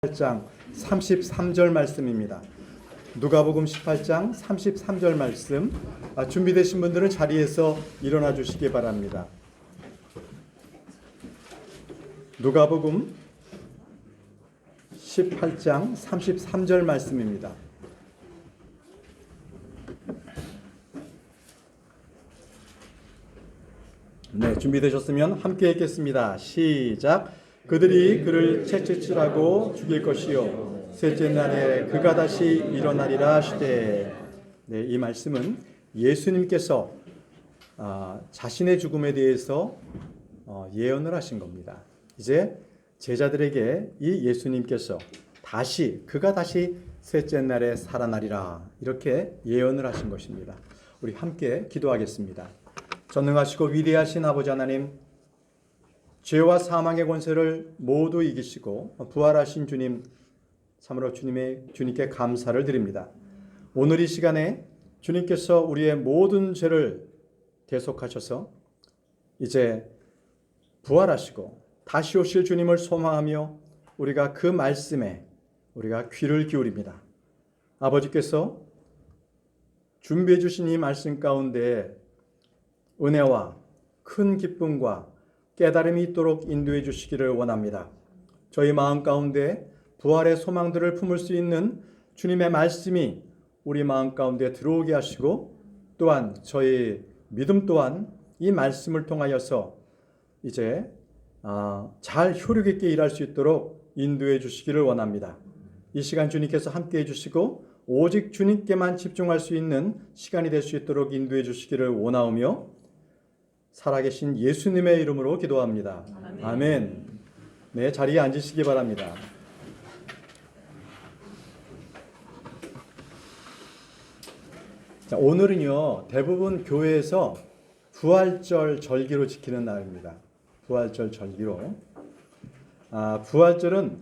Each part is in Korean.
18장 33절 말씀입니다. 누가복음 18장 33절 말씀. 준비되신 분들은 자리에서 일어나 주시기 바랍니다. 누가복음 18장 33절 말씀입니다. 네, 준비되셨으면 함께 읽겠습니다. 시작. 그들이 그를 채찍질하고 죽일 것이요 셋째 날에 그가 다시 일어나리라 하시되. 네, 이 말씀은 예수님께서 자신의 죽음에 대해서 예언을 하신 겁니다. 이제 제자들에게 이 예수님께서 그가 다시 셋째 날에 살아나리라 이렇게 예언을 하신 것입니다. 우리 함께 기도하겠습니다. 전능하시고 위대하신 아버지 하나님, 죄와 사망의 권세를 모두 이기시고 부활하신 주님, 참으로 주님께 감사를 드립니다. 오늘 이 시간에 주님께서 우리의 모든 죄를 대속하셔서 이제 부활하시고 다시 오실 주님을 소망하며 우리가 그 말씀에 우리가 귀를 기울입니다. 아버지께서 준비해 주신 이 말씀 가운데 은혜와 큰 기쁨과 깨달음이 있도록 인도해 주시기를 원합니다. 저희 마음 가운데 부활의 소망들을 품을 수 있는 주님의 말씀이 우리 마음 가운데 들어오게 하시고, 또한 저희 믿음 또한 이 말씀을 통하여서 이제 잘 효력 있게 일할 수 있도록 인도해 주시기를 원합니다. 이 시간 주님께서 함께 해주시고 오직 주님께만 집중할 수 있는 시간이 될 수 있도록 인도해 주시기를 원하오며 살아계신 예수님의 이름으로 기도합니다. 아멘. 네, 자리에 앉으시기 바랍니다. 자, 오늘은요, 대부분 교회에서 부활절 절기로 지키는 날입니다. 부활절 절기로. 부활절은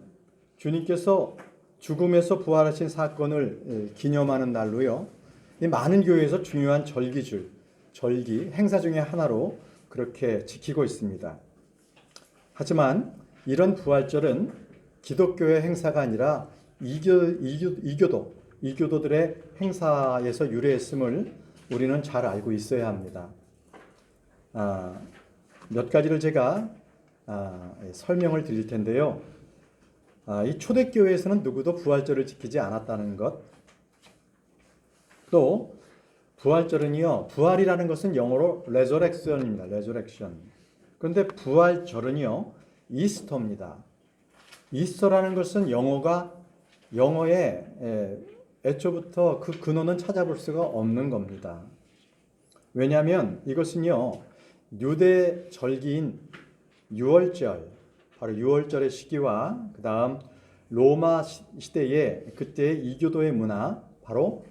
주님께서 죽음에서 부활하신 사건을 기념하는 날로요. 이 많은 교회에서 중요한 절기, 행사 중에 하나로 그렇게 지키고 있습니다. 하지만 이런 부활절은 기독교의 행사가 아니라 이교도들의 행사에서 유래했음을 우리는 잘 알고 있어야 합니다. 몇 가지를 제가 설명을 드릴 텐데요. 이 초대교회에서는 누구도 부활절을 지키지 않았다는 것, 또 부활절은요, 부활이라는 것은 영어로 resurrection입니다. resurrection. 그런데 부활절은요, 이스터입니다. 이스터라는 것은 영어의 애초부터 그 근원은 찾아볼 수가 없는 겁니다. 왜냐하면 이것은요, 유대 절기인 유월절, 바로 유월절의 시기와 그 다음 로마 시대의 그때의 이교도의 문화, 바로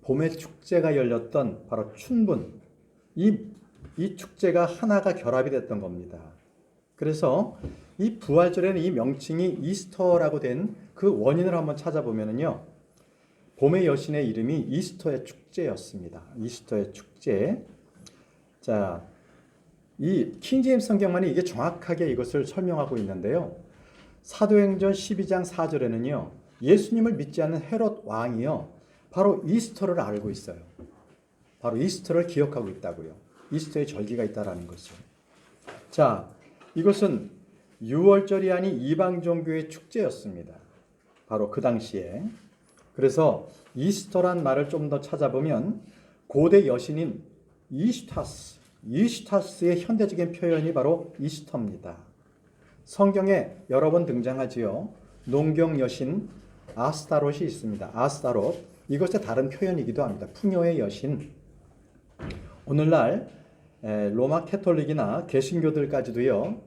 봄의 축제가 열렸던 바로 춘분, 이 축제가 하나가 결합이 됐던 겁니다. 그래서 이 부활절에는 이 명칭이 이스터라고 된 그 원인을 한번 찾아보면요, 봄의 여신의 이름이 이스터의 축제였습니다. 이스터의 축제. 자, 이 킹제임스 성경만이 이게 정확하게 이것을 설명하고 있는데요. 사도행전 12장 4절에는요, 예수님을 믿지 않는 헤롯 왕이요, 바로 이스터를 알고 있어요. 바로 이스터를 기억하고 있다고요. 이스터의 절기가 있다라는 것을. 자, 이것은 유월절이 아닌 이방 종교의 축제였습니다. 바로 그 당시에. 그래서 이스터란 말을 좀 더 찾아보면 고대 여신인 이슈타스의 현대적인 표현이 바로 이스터입니다. 성경에 여러 번 등장하지요. 농경 여신 아스타롯이 있습니다. 아스타롯. 이것의 다른 표현이기도 합니다. 풍요의 여신. 오늘날 로마 캐톨릭이나 개신교들까지도요,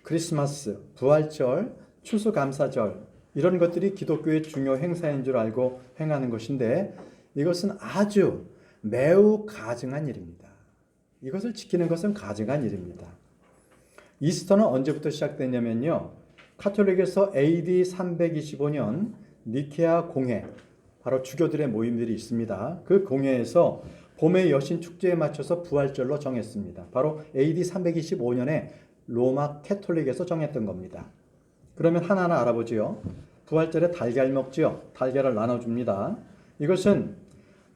크리스마스, 부활절, 추수감사절 이런 것들이 기독교의 중요 행사인 줄 알고 행하는 것인데, 이것은 아주 매우 가증한 일입니다. 이것을 지키는 것은 가증한 일입니다. 이스터는 언제부터 시작됐냐면요, 카톨릭에서 AD 325년 니케아 공회, 바로 주교들의 모임들이 있습니다. 그 공회에서 봄의 여신 축제에 맞춰서 부활절로 정했습니다. 바로 AD 325년에 로마 캐톨릭에서 정했던 겁니다. 그러면 하나하나 알아보지요. 부활절에 달걀 먹지요. 달걀을 나눠줍니다. 이것은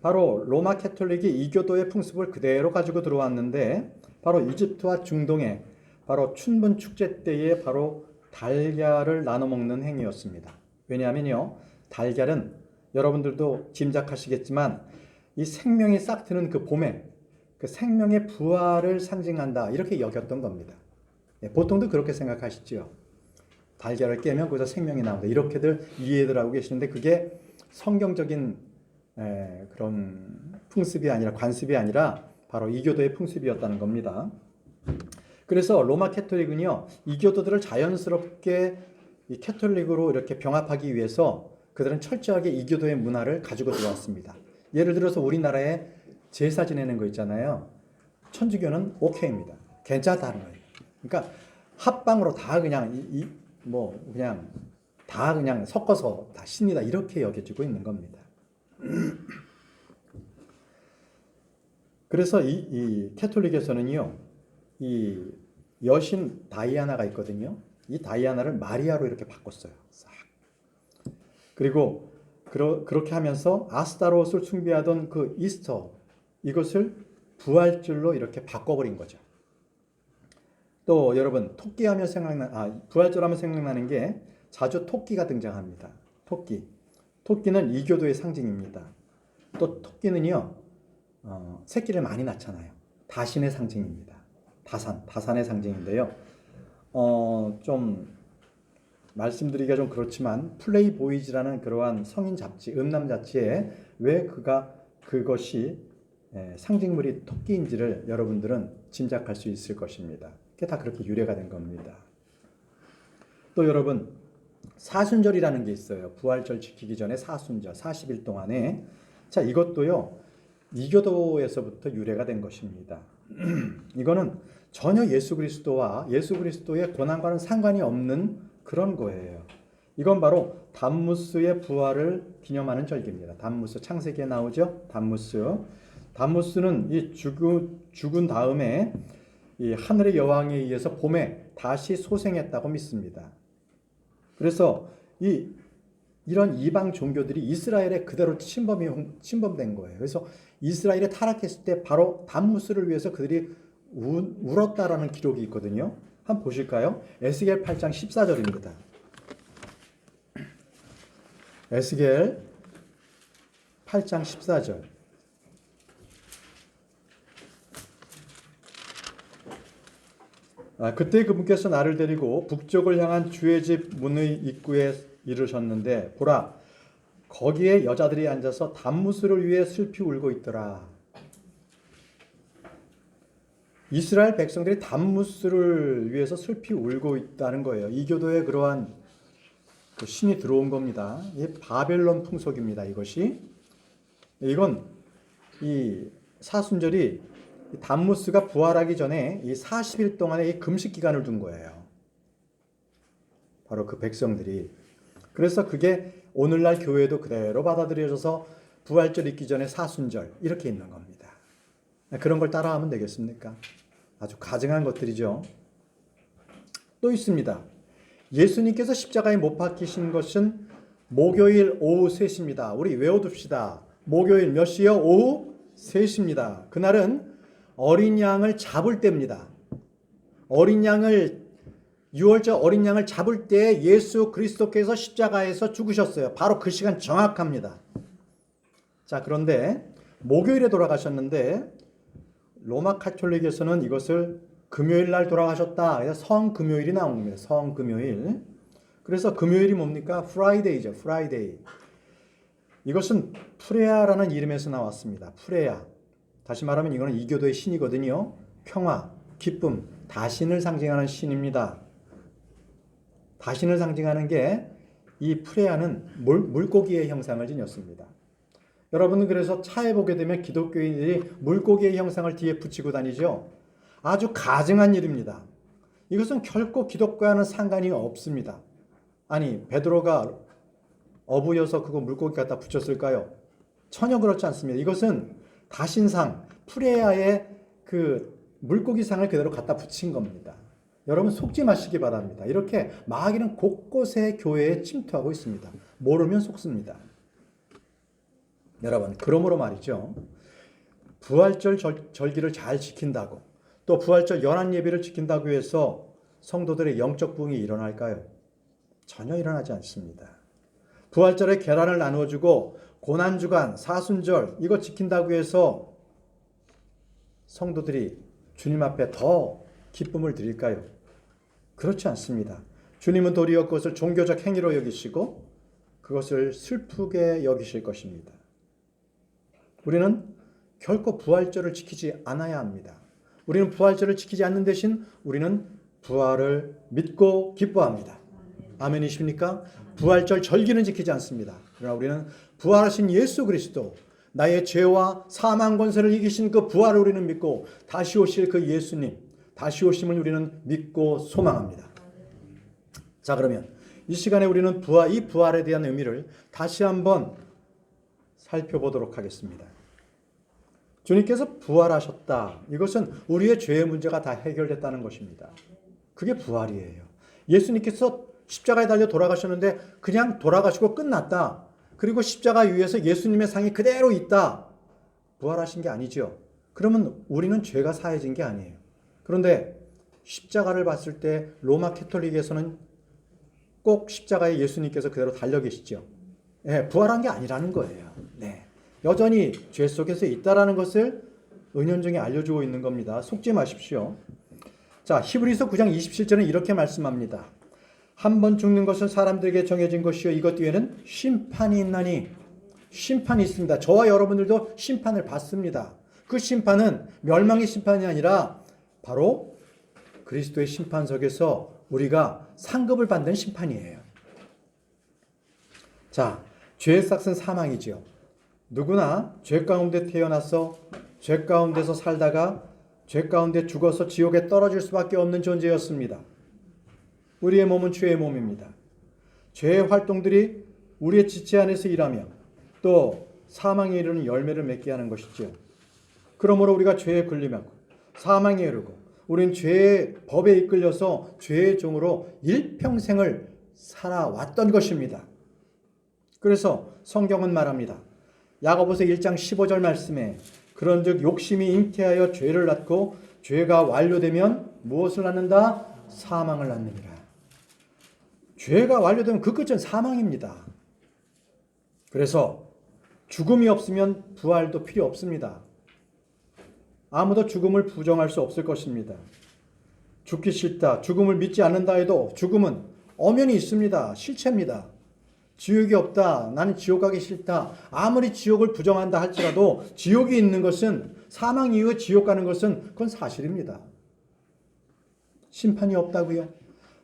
바로 로마 캐톨릭이 이교도의 풍습을 그대로 가지고 들어왔는데 바로 이집트와 중동에 바로 춘분 축제 때에 바로 달걀을 나눠 먹는 행위였습니다. 왜냐하면요, 달걀은 여러분들도 짐작하시겠지만 이 생명이 싹 트는 그 봄에 그 생명의 부활을 상징한다 이렇게 여겼던 겁니다. 보통도 그렇게 생각하시죠. 달걀을 깨면 거기서 생명이 나온다 이렇게들 이해들 하고 계시는데 그게 성경적인 그런 풍습이 아니라 관습이 아니라 바로 이교도의 풍습이었다는 겁니다. 그래서 로마 캐톨릭은요, 이교도들을 자연스럽게 이 캐톨릭으로 이렇게 병합하기 위해서 그들은 철저하게 이교도의 문화를 가지고 들어왔습니다. 예를 들어서 우리나라에 제사 지내는 거 있잖아요. 천주교는 오케이입니다. 괜찮다는 거예요. 그러니까 합방으로 다 그냥 그냥 다 그냥 섞어서 다 신이다 이렇게 여겨지고 있는 겁니다. 그래서 이 캐톨릭에서는요, 이 여신 다이아나가 있거든요. 이 다이아나를 마리아로 이렇게 바꿨어요. 싹. 그리고 그렇게 하면서 아스타롯을 숭배하던 그 이스터 이것을 부활절로 이렇게 바꿔버린 거죠. 또 여러분 토끼하면 부활절 하면 생각나는 게 자주 토끼가 등장합니다. 토끼는 이교도의 상징입니다. 또 토끼는요 새끼를 많이 낳잖아요. 다신의 상징입니다. 다산의 상징인데요. 좀 말씀드리기가 좀 그렇지만 플레이보이즈라는 그러한 성인 잡지, 음남 잡지에 왜 그것이 상징물이 토끼인지를 여러분들은 짐작할 수 있을 것입니다. 그게 다 그렇게 유래가 된 겁니다. 또 여러분 사순절이라는 게 있어요. 부활절 지키기 전에 사순절 40일 동안에 자 이것도요 이교도에서부터 유래가 된 것입니다. 이거는 전혀 예수 그리스도의 고난과는 상관이 없는 그런 거예요. 이건 바로 담무스의 부활을 기념하는 절기입니다. 담무스 창세기에 나오죠. 담무스는 이 죽은 다음에 이 하늘의 여왕에 의해서 봄에 다시 소생했다고 믿습니다. 그래서 이런 이방 종교들이 이스라엘에 그대로 침범된 거예요. 그래서 이스라엘이 타락했을 때 바로 담무스를 위해서 그들이 울었다라는 기록이 있거든요. 한번 보실까요? 에스겔 8장 14절입니다. 에스겔 8장 14절. 그때 그분께서 나를 데리고 북쪽을 향한 주의 집 문의 입구에 이르셨는데 보라 거기에 여자들이 앉아서 담무스를 위해 슬피 울고 있더라. 이스라엘 백성들이 담무스를 위해서 슬피 울고 있다는 거예요. 이교도에 그러한 그 신이 들어온 겁니다. 이 바벨론 풍속입니다. 이건 이 사순절이 담무스가 부활하기 전에 이 40일 동안의 이 금식 기간을 둔 거예요. 바로 그 백성들이. 그래서 그게 오늘날 교회도 그대로 받아들여져서 부활절 있기 전에 사순절 이렇게 있는 겁니다. 그런 걸 따라하면 되겠습니까? 아주 가증한 것들이죠. 또 있습니다. 예수님께서 십자가에 못 박히신 것은 목요일 오후 3시입니다. 우리 외워둡시다. 목요일 몇 시요? 오후 3시입니다. 그날은 어린 양을 잡을 때입니다. 유월절 어린 양을 잡을 때 예수 그리스도께서 십자가에서 죽으셨어요. 바로 그 시간 정확합니다. 자, 그런데 목요일에 돌아가셨는데 로마 카톨릭에서는 이것을 금요일 날 돌아가셨다. 그래서 성금요일이 나온 겁니다. 성금요일. 그래서 금요일이 뭡니까? 프라이데이죠. 프라이데이. 이것은 프레아라는 이름에서 나왔습니다. 프레아. 다시 말하면 이거는 이교도의 신이거든요. 평화, 기쁨, 다신을 상징하는 신입니다. 다신을 상징하는 게 이 프레아는 물고기의 형상을 지녔습니다. 여러분은 그래서 차에 보게 되면 기독교인들이 물고기의 형상을 뒤에 붙이고 다니죠. 아주 가증한 일입니다. 이것은 결코 기독교와는 상관이 없습니다. 아니 베드로가 어부여서 그거 물고기 갖다 붙였을까요? 전혀 그렇지 않습니다. 이것은 다신상, 프레아의 그 물고기상을 그대로 갖다 붙인 겁니다. 여러분 속지 마시기 바랍니다. 이렇게 마귀는 곳곳에 교회에 침투하고 있습니다. 모르면 속습니다. 여러분, 그러므로 말이죠. 부활절 절기를 잘 지킨다고, 또 부활절 연한 예배를 지킨다고 해서 성도들의 영적 부흥이 일어날까요? 전혀 일어나지 않습니다. 부활절에 계란을 나누어주고 고난주간, 사순절 이거 지킨다고 해서 성도들이 주님 앞에 더 기쁨을 드릴까요? 그렇지 않습니다. 주님은 도리어 그것을 종교적 행위로 여기시고 그것을 슬프게 여기실 것입니다. 우리는 결코 부활절을 지키지 않아야 합니다. 우리는 부활절을 지키지 않는 대신 우리는 부활을 믿고 기뻐합니다. 아멘이십니까? 부활절 절기는 지키지 않습니다. 그러나 우리는 부활하신 예수 그리스도, 나의 죄와 사망 권세를 이기신 그 부활을 우리는 믿고 다시 오실 그 예수님, 다시 오심을 우리는 믿고 소망합니다. 자, 그러면 이 시간에 우리는 이 부활에 대한 의미를 다시 한번 살펴보도록 하겠습니다. 주님께서 부활하셨다. 이것은 우리의 죄의 문제가 다 해결됐다는 것입니다. 그게 부활이에요. 예수님께서 십자가에 달려 돌아가셨는데 그냥 돌아가시고 끝났다. 그리고 십자가 위에서 예수님의 상이 그대로 있다. 부활하신 게 아니죠. 그러면 우리는 죄가 사해진 게 아니에요. 그런데 십자가를 봤을 때 로마 캐톨릭에서는 꼭 십자가에 예수님께서 그대로 달려 계시죠. 네, 부활한 게 아니라는 거예요. 네. 여전히 죄 속에서 있다라는 것을 은연중에 알려주고 있는 겁니다. 속지 마십시오. 자, 히브리서 9장 27절은 이렇게 말씀합니다. 한 번 죽는 것은 사람들에게 정해진 것이요 이것 뒤에는 심판이 있나니. 심판이 있습니다. 저와 여러분들도 심판을 받습니다. 그 심판은 멸망의 심판이 아니라 바로 그리스도의 심판석에서 우리가 상급을 받는 심판이에요. 자, 죄의 삭은 사망이지요. 누구나 죄 가운데 태어나서 죄 가운데서 살다가 죄 가운데 죽어서 지옥에 떨어질 수밖에 없는 존재였습니다. 우리의 몸은 죄의 몸입니다. 죄의 활동들이 우리의 지체 안에서 일하며 또 사망에 이르는 열매를 맺게 하는 것이죠. 그러므로 우리가 죄에 걸리면 사망에 이르고 우리는 죄의 법에 이끌려서 죄의 종으로 일평생을 살아왔던 것입니다. 그래서 성경은 말합니다. 야고보서 1장 15절 말씀에 그런즉 욕심이 잉태하여 죄를 낳고 죄가 완료되면 무엇을 낳는다? 사망을 낳느니라. 죄가 완료되면 그 끝은 사망입니다. 그래서 죽음이 없으면 부활도 필요 없습니다. 아무도 죽음을 부정할 수 없을 것입니다. 죽기 싫다, 죽음을 믿지 않는다 해도 죽음은 엄연히 있습니다. 실체입니다. 지옥이 없다, 나는 지옥 가기 싫다, 아무리 지옥을 부정한다 할지라도 지옥이 있는 것은, 사망 이후에 지옥 가는 것은 그건 사실입니다. 심판이 없다고요?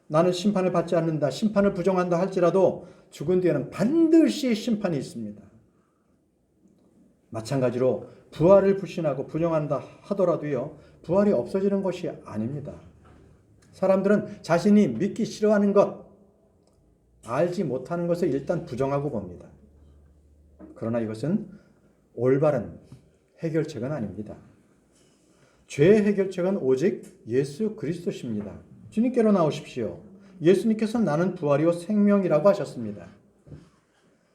나는 심판을 받지 않는다, 심판을 부정한다 할지라도 죽은 뒤에는 반드시 심판이 있습니다. 마찬가지로 부활을 불신하고 부정한다 하더라도요, 부활이 없어지는 것이 아닙니다. 사람들은 자신이 믿기 싫어하는 것, 알지 못하는 것을 일단 부정하고 봅니다. 그러나 이것은 올바른 해결책은 아닙니다. 죄의 해결책은 오직 예수 그리스도십니다. 주님께로 나오십시오. 예수님께서는 나는 부활이요 생명이라고 하셨습니다.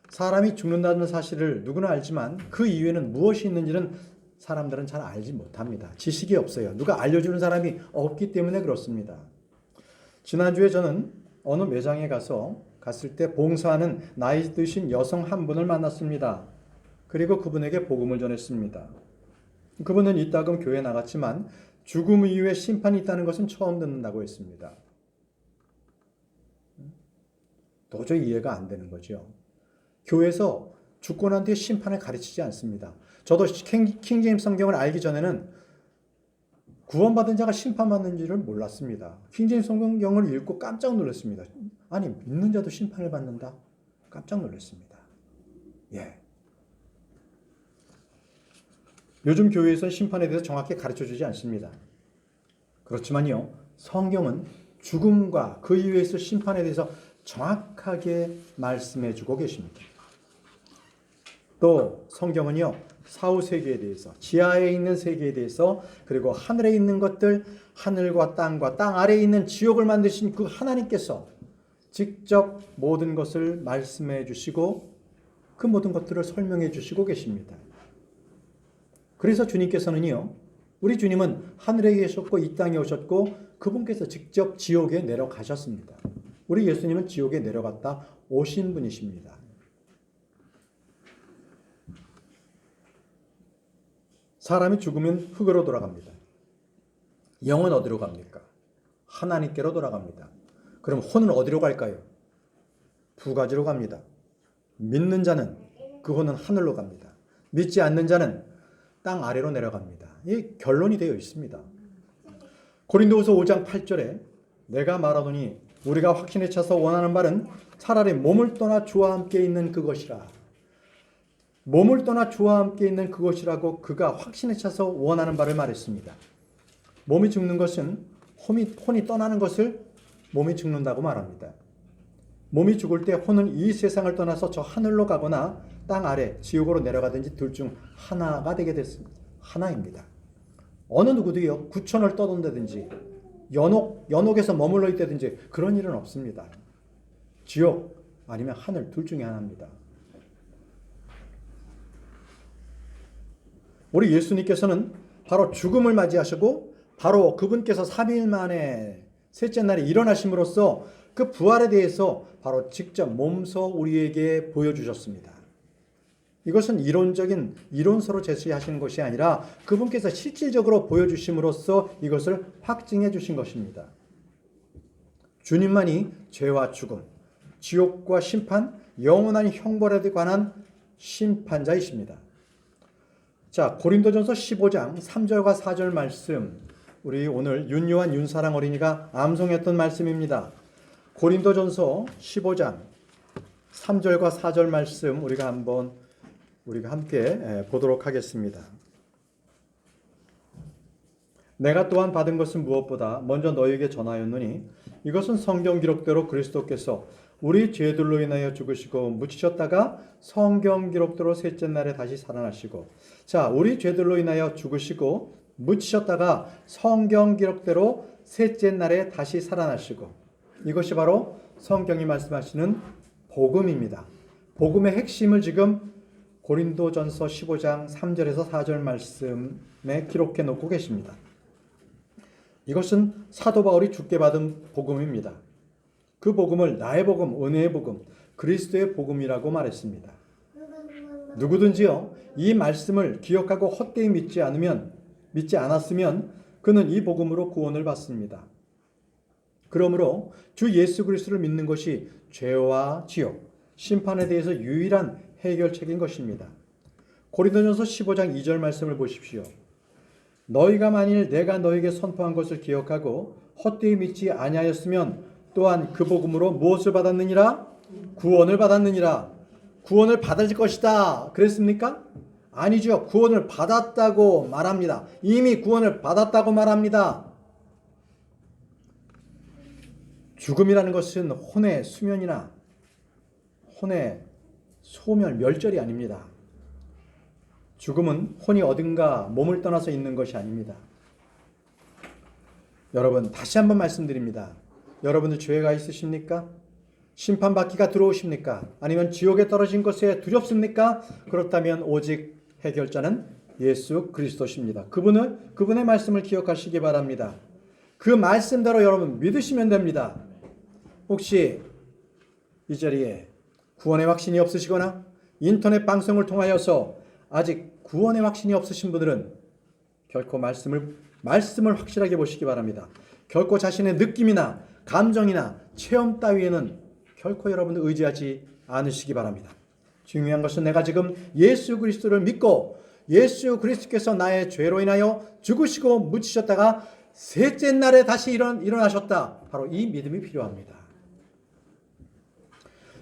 사람이 죽는다는 사실을 누구나 알지만 그 이후에는 무엇이 있는지는 사람들은 잘 알지 못합니다. 지식이 없어요. 누가 알려주는 사람이 없기 때문에 그렇습니다. 지난주에 저는 어느 매장에 갔을 때 봉사하는 나이 드신 여성 한 분을 만났습니다. 그리고 그분에게 복음을 전했습니다. 그분은 이따금 교회에 나갔지만 죽음 이후에 심판이 있다는 것은 처음 듣는다고 했습니다. 도저히 이해가 안 되는 거죠. 교회에서 죽고 난 뒤에 심판을 가르치지 않습니다. 저도 킹제임스 성경을 알기 전에는 구원받은 자가 심판받는 줄을 몰랐습니다. 킹제임스 성경을 읽고 깜짝 놀랐습니다. 아니, 믿는 자도 심판을 받는다? 깜짝 놀랐습니다. 예. 요즘 교회에서는 심판에 대해서 정확히 가르쳐주지 않습니다. 그렇지만요, 성경은 죽음과 그 이후에 있을 심판에 대해서 정확하게 말씀해주고 계십니다. 또 성경은요, 사후 세계에 대해서, 지하에 있는 세계에 대해서, 그리고 하늘에 있는 것들, 하늘과 땅 아래에 있는 지옥을 만드신 그 하나님께서 직접 모든 것을 말씀해 주시고 그 모든 것들을 설명해 주시고 계십니다. 그래서 주님께서는요, 우리 주님은 하늘에 계셨고 이 땅에 오셨고 그분께서 직접 지옥에 내려가셨습니다. 우리 예수님은 지옥에 내려갔다 오신 분이십니다. 사람이 죽으면 흙으로 돌아갑니다. 영은 어디로 갑니까? 하나님께로 돌아갑니다. 그럼 혼은 어디로 갈까요? 두 가지로 갑니다. 믿는 자는 그 혼은 하늘로 갑니다. 믿지 않는 자는 땅 아래로 내려갑니다. 이 결론이 되어 있습니다. 고린도후서 5장 8절에 내가 말하노니 우리가 확신에 차서 원하는 말은 차라리 몸을 떠나 주와 함께 있는 그것이라. 몸을 떠나 주와 함께 있는 그것이라고 그가 확신에 차서 원하는 바를 말했습니다. 몸이 죽는 것은 혼이 떠나는 것을 몸이 죽는다고 말합니다. 몸이 죽을 때 혼은 이 세상을 떠나서 저 하늘로 가거나 땅 아래 지옥으로 내려가든지 둘 중 하나가 되게 됐습니다. 하나입니다. 어느 누구도요 구천을 떠돈다든지 연옥에서 머물러 있다든지 그런 일은 없습니다. 지옥 아니면 하늘 둘 중에 하나입니다. 우리 예수님께서는 바로 죽음을 맞이하시고 바로 그분께서 3일 만에 셋째 날에 일어나심으로써 그 부활에 대해서 바로 직접 몸소 우리에게 보여주셨습니다. 이것은 이론서로 제시하시는 것이 아니라 그분께서 실질적으로 보여주심으로써 이것을 확증해 주신 것입니다. 주님만이 죄와 죽음, 지옥과 심판, 영원한 형벌에 관한 심판자이십니다. 자, 고린도전서 15장 3절과 4절 말씀, 우리 오늘 윤요한 윤사랑 어린이가 암송했던 말씀입니다. 고린도전서 15장 3절과 4절 말씀 우리가 함께 보도록 하겠습니다. 내가 또한 받은 것은 무엇보다 먼저 너희에게 전하였노니 이것은 성경 기록대로 그리스도께서 우리 죄들로 인하여 죽으시고 묻히셨다가 성경 기록대로 셋째 날에 다시 살아나시고, 자, 우리 죄들로 인하여 죽으시고 묻히셨다가 성경 기록대로 셋째 날에 다시 살아나시고, 이것이 바로 성경이 말씀하시는 복음입니다. 복음의 핵심을 지금 고린도전서 15장 3절에서 4절 말씀에 기록해 놓고 계십니다. 이것은 사도 바울이 주께 받은 복음입니다. 그 복음을 나의 복음, 은혜의 복음, 그리스도의 복음이라고 말했습니다. 누구든지요, 이 말씀을 기억하고 헛되이 믿지 않았으면 그는 이 복음으로 구원을 받습니다. 그러므로 주 예수 그리스도를 믿는 것이 죄와 지옥, 심판에 대해서 유일한 해결책인 것입니다. 고린도전서 15장 2절 말씀을 보십시오. 너희가 만일 내가 너희에게 선포한 것을 기억하고 헛되이 믿지 아니하였으면 또한 그 복음으로 무엇을 받았느니라? 구원을 받았느니라. 구원을 받을 것이다 그랬습니까? 아니죠. 구원을 받았다고 말합니다. 이미 구원을 받았다고 말합니다. 죽음이라는 것은 혼의 수면이나 혼의 소멸, 멸절이 아닙니다. 죽음은 혼이 어딘가 몸을 떠나서 있는 것이 아닙니다. 여러분, 다시 한번 말씀드립니다. 여러분들 죄가 있으십니까? 심판받기가 두려우십니까? 아니면 지옥에 떨어진 것에 두렵습니까? 그렇다면 오직 해결자는 예수 그리스도십니다. 그분의 말씀을 기억하시기 바랍니다. 그 말씀대로 여러분 믿으시면 됩니다. 혹시 이 자리에 구원의 확신이 없으시거나 인터넷 방송을 통하여서 아직 구원의 확신이 없으신 분들은 결코 말씀을 확실하게 보시기 바랍니다. 결코 자신의 느낌이나 감정이나 체험 따위에는 결코 여러분들 의지하지 않으시기 바랍니다. 중요한 것은 내가 지금 예수 그리스도를 믿고 예수 그리스도께서 나의 죄로 인하여 죽으시고 묻히셨다가 셋째 날에 다시 일어나셨다. 바로 이 믿음이 필요합니다.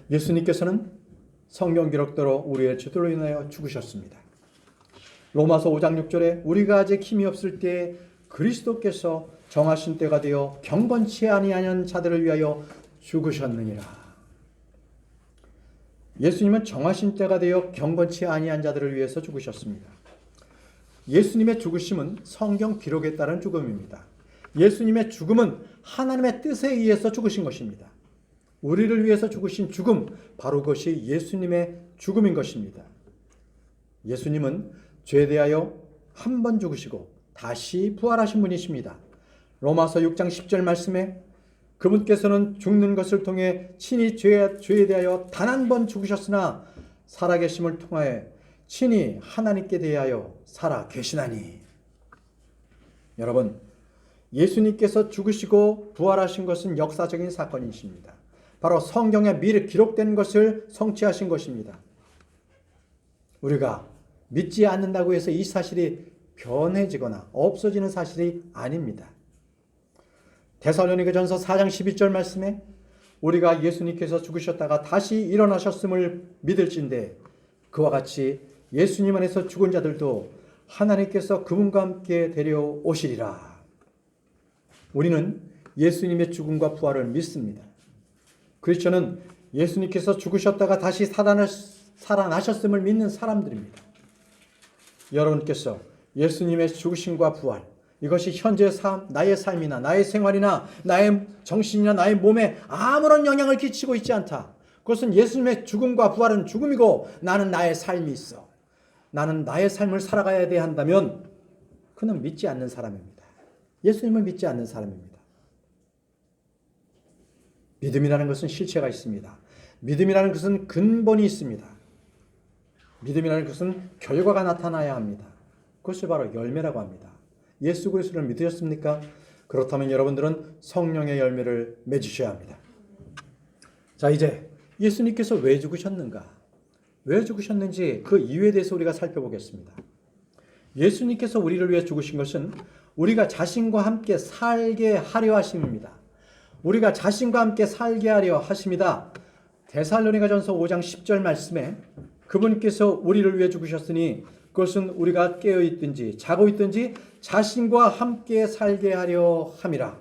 예수님께서는 성경 기록대로 우리의 죄들로 인하여 죽으셨습니다. 로마서 5장 6절에 우리가 아직 힘이 없을 때에 그리스도께서 정하신 때가 되어 경건치 아니하는 자들을 위하여 죽으셨느니라. 예수님은 정하신 때가 되어 경건치 아니한 자들을 위해서 죽으셨습니다. 예수님의 죽으심은 성경 기록에 따른 죽음입니다. 예수님의 죽음은 하나님의 뜻에 의해서 죽으신 것입니다. 우리를 위해서 죽으신 죽음, 바로 그것이 예수님의 죽음인 것입니다. 예수님은 죄에 대하여 한 번 죽으시고 다시 부활하신 분이십니다. 로마서 6장 10절 말씀에 그분께서는 죽는 것을 통해 친히 죄에 대하여 단 한 번 죽으셨으나 살아계심을 통하여 친히 하나님께 대하여 살아 계시나니. 여러분, 예수님께서 죽으시고 부활하신 것은 역사적인 사건이십니다. 바로 성경에 미리 기록된 것을 성취하신 것입니다. 우리가 믿지 않는다고 해서 이 사실이 변해지거나 없어지는 사실이 아닙니다. 데살로니가전서 4장 12절 말씀에 우리가 예수님께서 죽으셨다가 다시 일어나셨음을 믿을진대 그와 같이 예수님 안에서 죽은 자들도 하나님께서 그분과 함께 데려오시리라. 우리는 예수님의 죽음과 부활을 믿습니다. 크리스천은 예수님께서 죽으셨다가 다시 살아나셨음을 믿는 사람들입니다. 여러분께서 예수님의 죽으심과 부활, 이것이 현재 나의 삶이나 나의 생활이나 나의 정신이나 나의 몸에 아무런 영향을 끼치고 있지 않다. 그것은 예수님의 죽음과 부활은 죽음이고 나는 나의 삶이 있어. 나는 나의 삶을 살아가야 돼 한다면 그는 믿지 않는 사람입니다. 예수님을 믿지 않는 사람입니다. 믿음이라는 것은 실체가 있습니다. 믿음이라는 것은 근본이 있습니다. 믿음이라는 것은 결과가 나타나야 합니다. 그것을 바로 열매라고 합니다. 예수 그리스도를 믿으셨습니까? 그렇다면 여러분들은 성령의 열매를 맺으셔야 합니다. 자, 이제 예수님께서 왜 죽으셨는가? 왜 죽으셨는지 그 이유에 대해서 우리가 살펴보겠습니다. 예수님께서 우리를 위해 죽으신 것은 우리가 자신과 함께 살게 하려 하심입니다. 우리가 자신과 함께 살게 하려 하심이다. 데살로니가전서 5장 10절 말씀에 그분께서 우리를 위해 죽으셨으니 그것은 우리가 깨어 있든지 자고 있든지 자신과 함께 살게 하려 함이라.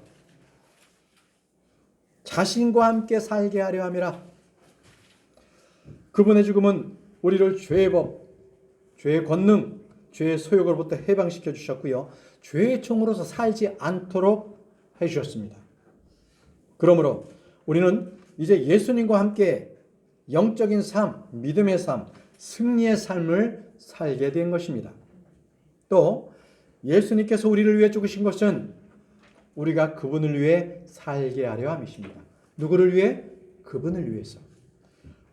자신과 함께 살게 하려 함이라. 그분의 죽음은 우리를 죄의 법, 죄의 권능, 죄의 소욕으로부터 해방시켜 주셨고요. 죄의 종으로서 살지 않도록 해주셨습니다. 그러므로 우리는 이제 예수님과 함께 영적인 삶, 믿음의 삶, 승리의 삶을 살게 된 것입니다. 또 예수님께서 우리를 위해 죽으신 것은 우리가 그분을 위해 살게 하려 함이십니다. 누구를 위해? 그분을 위해서.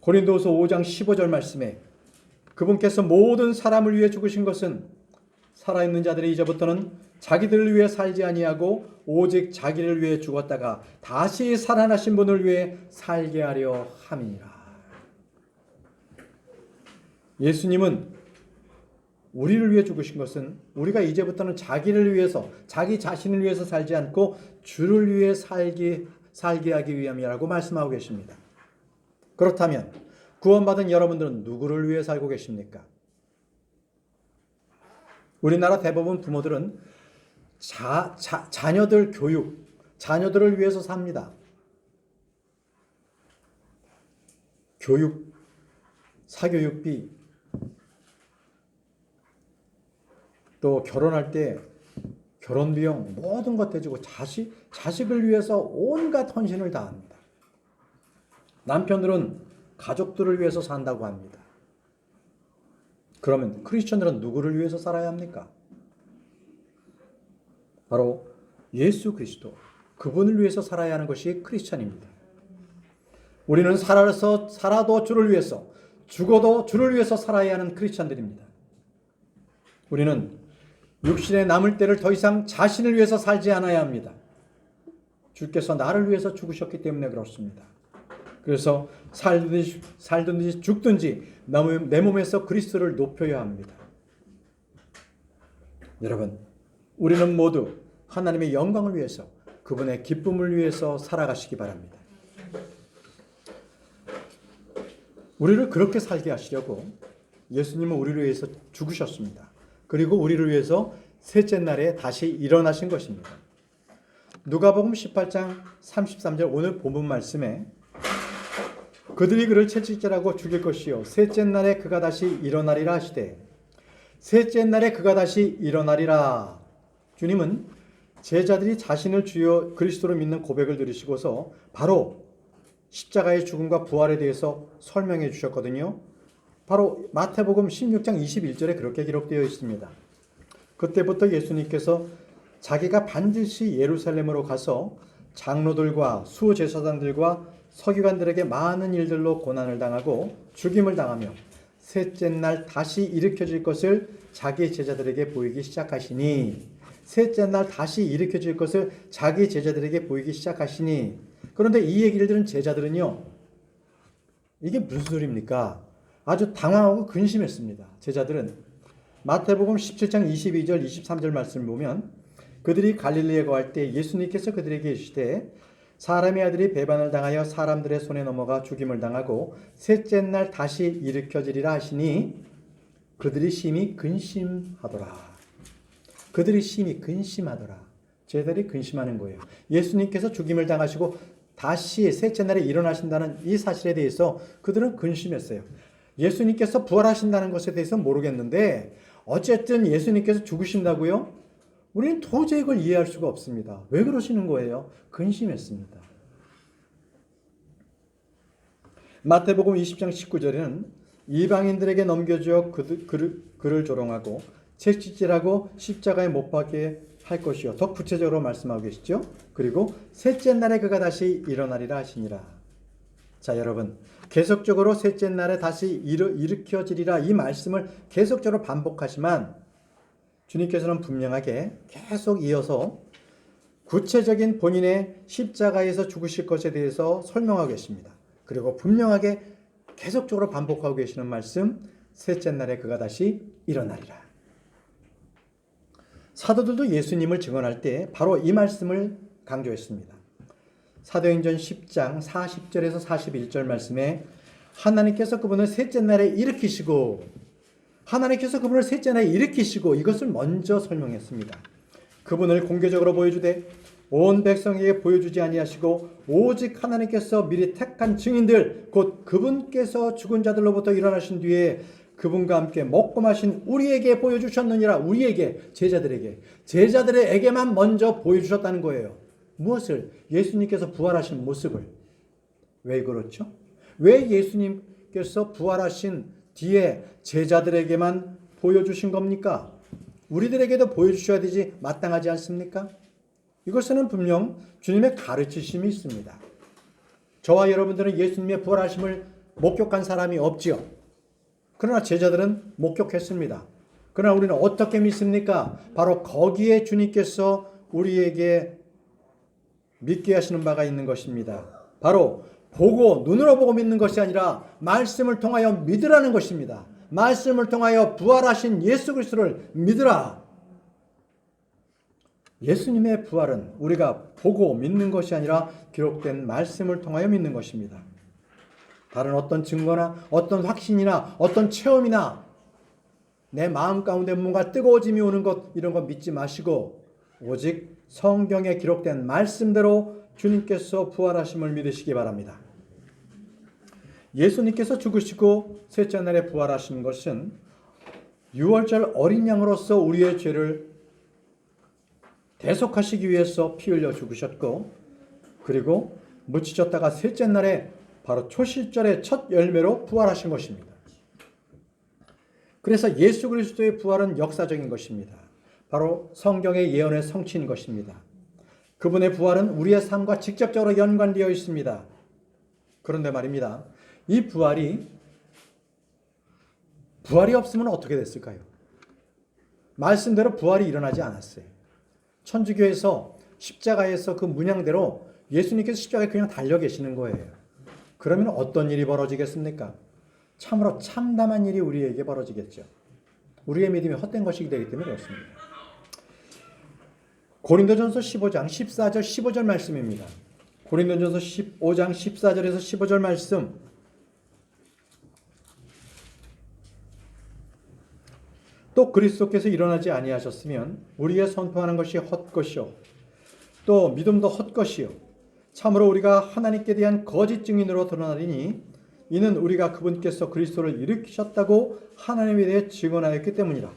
고린도후서 5장 15절 말씀에 그분께서 모든 사람을 위해 죽으신 것은 살아있는 자들이 이제부터는 자기들을 위해 살지 아니하고 오직 자기를 위해 죽었다가 다시 살아나신 분을 위해 살게 하려 함이니라. 예수님은 우리를 위해 죽으신 것은 우리가 이제부터는 자기를 위해서, 자기 자신을 위해서 살지 않고 주를 위해 살게 하기 위함이라고 말씀하고 계십니다. 그렇다면 구원받은 여러분들은 누구를 위해 살고 계십니까? 우리나라 대부분 부모들은 자녀들 교육, 자녀들을 위해서 삽니다. 교육, 사교육비, 또 결혼할 때 결혼 비용 모든 것 대주고 자식을 위해서 온갖 헌신을 다합니다. 남편들은 가족들을 위해서 산다고 합니다. 그러면 크리스천들은 누구를 위해서 살아야 합니까? 바로 예수 그리스도, 그분을 위해서 살아야 하는 것이 크리스천입니다. 우리는 살아도 주를 위해서, 죽어도 주를 위해서 살아야 하는 크리스천들입니다. 우리는 육신에 남을 때를 더 이상 자신을 위해서 살지 않아야 합니다. 주께서 나를 위해서 죽으셨기 때문에 그렇습니다. 그래서 살든지 죽든지 내 몸에서 그리스도를 높여야 합니다. 여러분, 우리는 모두 하나님의 영광을 위해서, 그분의 기쁨을 위해서 살아가시기 바랍니다. 우리를 그렇게 살게 하시려고 예수님은 우리를 위해서 죽으셨습니다. 그리고 우리를 위해서 셋째 날에 다시 일어나신 것입니다. 누가복음 18장 33절 오늘 본문 말씀에 그들이 그를 채찍질하고 죽일 것이요 셋째 날에 그가 다시 일어나리라 하시되 셋째 날에 그가 다시 일어나리라. 주님은 제자들이 자신을 주여 그리스도로 믿는 고백을 들으시고서 바로 십자가의 죽음과 부활에 대해서 설명해 주셨거든요. 바로 마태복음 16장 21절에 그렇게 기록되어 있습니다. 그때부터 예수님께서 자기가 반드시 예루살렘으로 가서 장로들과 수제사장들과 서기관들에게 많은 일들로 고난을 당하고 죽임을 당하며 셋째 날 다시 일으켜질 것을 자기 제자들에게 보이기 시작하시니 셋째 날 다시 일으켜질 것을 자기 제자들에게 보이기 시작하시니 그런데 이 얘기를 들은 제자들은요. 이게 무슨 소리입니까? 아주 당황하고 근심했습니다. 제자들은 마태복음 17장 22절 23절 말씀을 보면 그들이 갈릴리에 거할 때 예수님께서 그들에게 이르시되 사람의 아들이 배반을 당하여 사람들의 손에 넘어가 죽임을 당하고 셋째 날 다시 일으켜지리라 하시니 그들이 심히 근심하더라. 그들이 심히 근심하더라. 제자들이 근심하는 거예요. 예수님께서 죽임을 당하시고 다시 셋째 날에 일어나신다는 이 사실에 대해서 그들은 근심했어요. 예수님께서 부활하신다는 것에 대해서 모르겠는데 어쨌든 예수님께서 죽으신다고요? 우리는 도저히 그걸 이해할 수가 없습니다. 왜 그러시는 거예요? 근심했습니다. 마태복음 20장 19절에는 이방인들에게 넘겨주어 그를 조롱하고 채찍질하고 십자가에 못 박게 할 것이요. 더 구체적으로 말씀하고 계시죠. 그리고 셋째 날에 그가 다시 일어나리라 하시니라. 자, 여러분 계속적으로 셋째 날에 다시 일으켜지리라 이 말씀을 계속적으로 반복하지만 주님께서는 분명하게 계속 이어서 구체적인 본인의 십자가에서 죽으실 것에 대해서 설명하고 계십니다. 그리고 분명하게 계속적으로 반복하고 계시는 말씀, 셋째 날에 그가 다시 일어나리라. 사도들도 예수님을 증언할 때 바로 이 말씀을 강조했습니다. 사도행전 10장 40절에서 41절 말씀에 하나님께서 그분을 셋째 날에 일으키시고 이것을 먼저 설명했습니다. 그분을 공개적으로 보여주되 온 백성에게 보여주지 아니하시고 오직 하나님께서 미리 택한 증인들 곧 그분께서 죽은 자들로부터 일어나신 뒤에 그분과 함께 먹고 마신 우리에게 보여주셨느니라. 우리에게 제자들에게만 먼저 보여주셨다는 거예요. 무엇을? 예수님께서 부활하신 모습을. 왜 그렇죠? 왜 예수님께서 부활하신 뒤에 제자들에게만 보여주신 겁니까? 우리들에게도 보여주셔야 되지 마땅하지 않습니까? 이것에는 분명 주님의 가르치심이 있습니다. 저와 여러분들은 예수님의 부활하심을 목격한 사람이 없지요. 그러나 제자들은 목격했습니다. 그러나 우리는 어떻게 믿습니까? 바로 거기에 주님께서 우리에게 믿게 하시는 바가 있는 것입니다. 바로 눈으로 보고 믿는 것이 아니라 말씀을 통하여 믿으라는 것입니다. 말씀을 통하여 부활하신 예수 그리스도를 믿으라. 예수님의 부활은 우리가 보고 믿는 것이 아니라 기록된 말씀을 통하여 믿는 것입니다. 다른 어떤 증거나 어떤 확신이나 어떤 체험이나 내 마음 가운데 뭔가 뜨거워짐이 오는 것 이런 거 믿지 마시고 오직 성경에 기록된 말씀대로 주님께서 부활하심을 믿으시기 바랍니다. 예수님께서 죽으시고 셋째 날에 부활하신 것은 유월절 어린 양으로서 우리의 죄를 대속하시기 위해서 피 흘려 죽으셨고 그리고 묻히셨다가 셋째 날에 바로 초실절의 첫 열매로 부활하신 것입니다. 그래서 예수 그리스도의 부활은 역사적인 것입니다. 바로 성경의 예언의 성취인 것입니다. 그분의 부활은 우리의 삶과 직접적으로 연관되어 있습니다. 그런데 말입니다. 이 부활이 없으면 어떻게 됐을까요? 말씀대로 부활이 일어나지 않았어요. 천주교에서 십자가에서 그 문양대로 예수님께서 십자가에 그냥 달려 계시는 거예요. 그러면 어떤 일이 벌어지겠습니까? 참으로 참담한 일이 우리에게 벌어지겠죠. 우리의 믿음이 헛된 것이기 되기 때문에 그렇습니다. 고린도전서 15장 14절 15절 말씀입니다. 고린도전서 15장 14절에서 15절 말씀. 또 그리스도께서 일어나지 아니하셨으면 우리의 선포하는 것이 헛것이요 또 믿음도 헛것이요 참으로 우리가 하나님께 대한 거짓 증인으로 드러나리니 이는 우리가 그분께서 그리스도를 일으키셨다고 하나님에 대해 증언하였기 때문이라.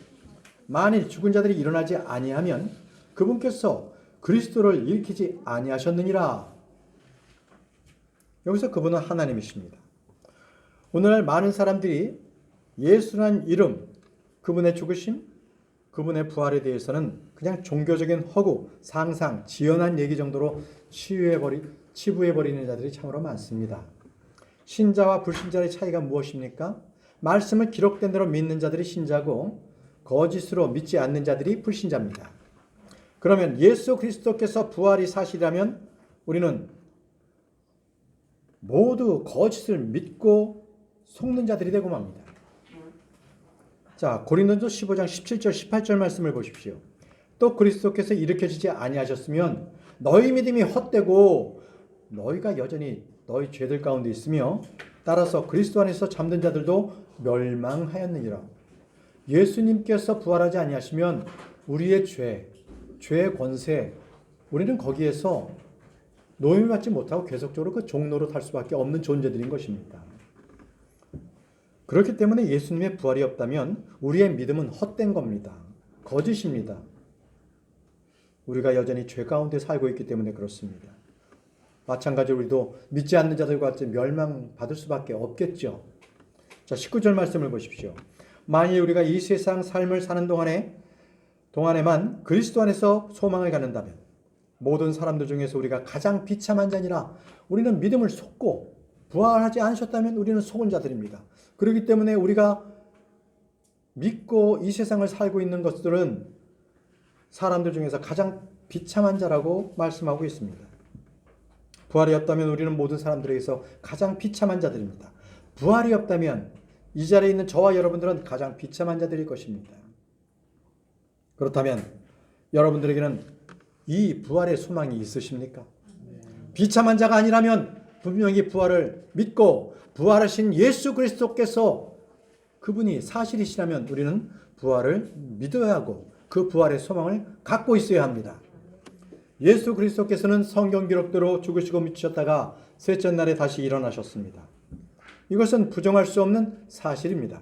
만일 죽은 자들이 일어나지 아니하면 그분께서 그리스도를 일으키지 아니하셨느니라. 여기서 그분은 하나님이십니다. 오늘날 많은 사람들이 예수라는 이름, 그분의 죽으심, 그분의 부활에 대해서는 그냥 종교적인 허구, 상상, 지어난 얘기 정도로 치부해버리는 자들이 참으로 많습니다. 신자와 불신자의 차이가 무엇입니까? 말씀을 기록된 대로 믿는 자들이 신자고 거짓으로 믿지 않는 자들이 불신자입니다. 그러면 예수 그리스도께서 부활이 사실이라면 우리는 모두 거짓을 믿고 속는 자들이 되고 맙니다. 자, 고린도서 15장 17절 18절 말씀을 보십시오. 또 그리스도께서 일으켜지지 아니하셨으면 너희 믿음이 헛되고 너희가 여전히 너희 죄들 가운데 있으며 따라서 그리스도 안에서 잠든 자들도 멸망하였느니라. 예수님께서 부활하지 아니하시면 우리의 죄의 권세, 우리는 거기에서 노임을 받지 못하고 계속적으로 그 종로로 탈 수밖에 없는 존재들인 것입니다. 그렇기 때문에 예수님의 부활이 없다면 우리의 믿음은 헛된 겁니다. 거짓입니다. 우리가 여전히 죄 가운데 살고 있기 때문에 그렇습니다. 마찬가지로 우리도 믿지 않는 자들과 같이 멸망받을 수밖에 없겠죠. 자, 19절 말씀을 보십시오. 만일 우리가 이 세상 삶을 사는 동안에만 그리스도 안에서 소망을 갖는다면 모든 사람들 중에서 우리가 가장 비참한 자니라. 우리는 믿음을 속고 부활하지 않으셨다면 우리는 속은 자들입니다. 그렇기 때문에 우리가 믿고 이 세상을 살고 있는 것들은 사람들 중에서 가장 비참한 자라고 말씀하고 있습니다. 부활이 없다면 우리는 모든 사람들에게서 가장 비참한 자들입니다. 부활이 없다면 이 자리에 있는 저와 여러분들은 가장 비참한 자들일 것입니다. 그렇다면 여러분들에게는 이 부활의 소망이 있으십니까? 비참한 자가 아니라면 분명히 부활을 믿고 부활하신 예수 그리스도께서 그분이 사실이시라면 우리는 부활을 믿어야 하고 그 부활의 소망을 갖고 있어야 합니다. 예수 그리스도께서는 성경 기록대로 죽으시고 미치셨다가 셋째 날에 다시 일어나셨습니다. 이것은 부정할 수 없는 사실입니다.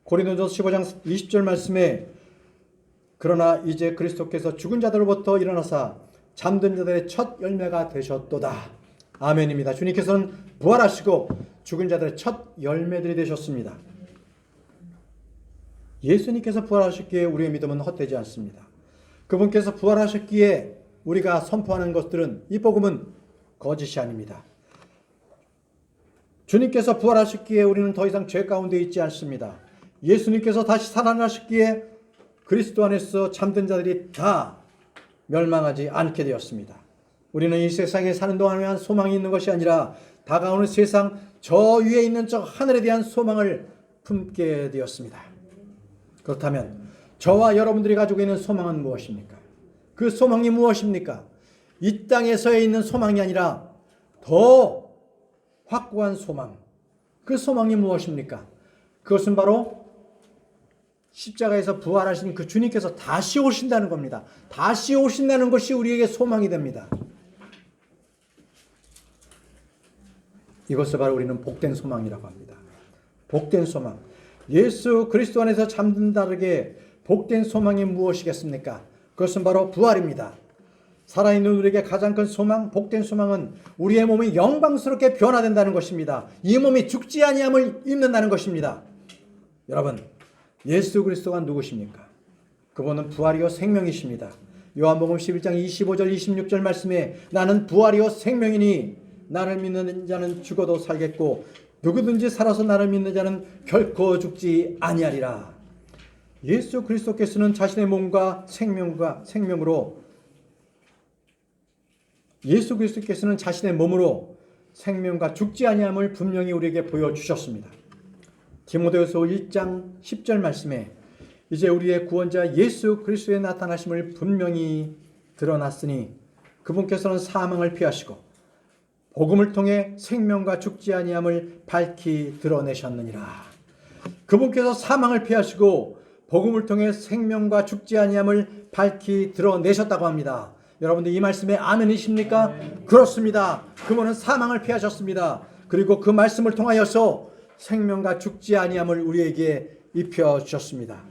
고린도전서 15장 20절 말씀에 그러나 이제 그리스도께서 죽은 자들로부터 일어나사 잠든 자들의 첫 열매가 되셨도다. 아멘입니다. 주님께서는 부활하시고 죽은 자들의 첫 열매들이 되셨습니다. 예수님께서 부활하셨기에 우리의 믿음은 헛되지 않습니다. 그분께서 부활하셨기에 우리가 선포하는 것들은 이 복음은 거짓이 아닙니다. 주님께서 부활하셨기에 우리는 더 이상 죄 가운데 있지 않습니다. 예수님께서 다시 살아나셨기에 그리스도 안에서 잠든 자들이 다 멸망하지 않게 되었습니다. 우리는 이 세상에 사는 동안에만 소망이 있는 것이 아니라 다가오는 세상 저 위에 있는 저 하늘에 대한 소망을 품게 되었습니다. 그렇다면 저와 여러분들이 가지고 있는 소망은 무엇입니까? 그 소망이 무엇입니까? 이 땅에서의 있는 소망이 아니라 더 확고한 소망. 그 소망이 무엇입니까? 그것은 바로 십자가에서 부활하신 그 주님께서 다시 오신다는 겁니다. 다시 오신다는 것이 우리에게 소망이 됩니다. 이것을 바로 우리는 복된 소망이라고 합니다. 복된 소망. 예수 그리스도 안에서 잠든 자에게 복된 소망이 무엇이겠습니까? 그것은 바로 부활입니다. 살아있는 우리에게 가장 큰 소망, 복된 소망은 우리의 몸이 영광스럽게 변화된다는 것입니다. 이 몸이 죽지 아니함을 입는다는 것입니다. 여러분, 예수 그리스도가 누구십니까? 그분은 부활이요 생명이십니다. 요한복음 11장 25절 26절 말씀에 나는 부활이요 생명이니 나를 믿는 자는 죽어도 살겠고 누구든지 살아서 나를 믿는 자는 결코 죽지 아니하리라. 예수 그리스도께서는 자신의 몸과 생명으로 예수 그리스도께서는 자신의 몸으로 생명과 죽지 아니함을 분명히 우리에게 보여주셨습니다. 디모데후서 1장 10절 말씀에 이제 우리의 구원자 예수 그리스도의 나타나심을 분명히 드러났으니 그분께서는 사망을 피하시고 복음을 통해 생명과 죽지 아니함을 밝히 드러내셨느니라. 그분께서 사망을 피하시고 복음을 통해 생명과 죽지 아니함을 밝히 드러내셨다고 합니다. 여러분들 이 말씀에 아멘이십니까? 그렇습니다. 그분은 사망을 피하셨습니다. 그리고 그 말씀을 통하여서 생명과 죽지 아니함을 우리에게 입혀 주셨습니다.